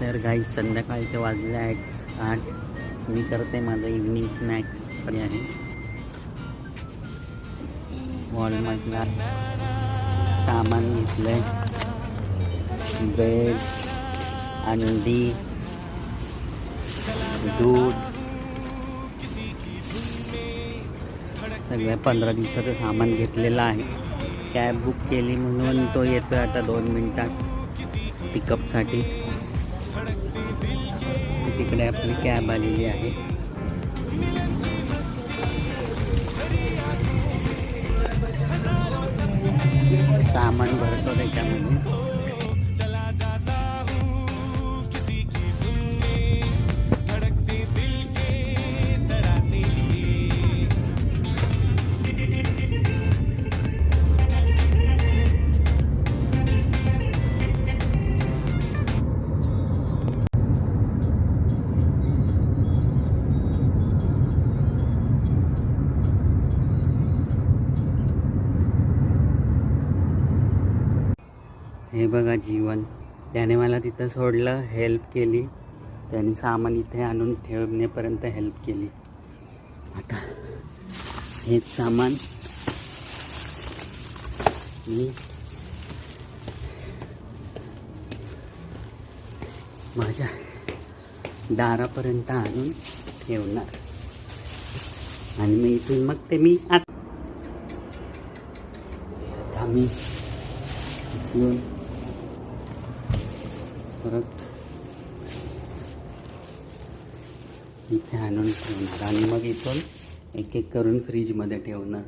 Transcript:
तर गाईस संध्याकाळचे वाजले आहेत 8. मी करते माझं इव्हनिंग स्नॅक्स आहे. मॉलमधला सामान घेतलंय. ब्रेड, अंडी, दूध, सगळं 15 दिवसाचं सामान घेतलेलं आहे. कॅब बुक केली म्हणून तो येतो आता 2 मिनिटात पिकअपसाठी. तिकडे आपली कॅब आलेली आहे. सामान भरतो त्याच्यामध्ये. हे बघा जीवन, त्याने मला तिथं सोडलं, हेल्प केली. त्याने सामान इथे आणून ठेवण्यापर्यंत हेल्प केली. आता हेच सामान मी माझ्या दारापर्यंत आणून ठेवणार आणि मी इथून मग ते मी आता मी जीवन परत इथे आणून ठेवणार आणि मग इथून एक एक करून फ्रीजमध्ये ठेवणार.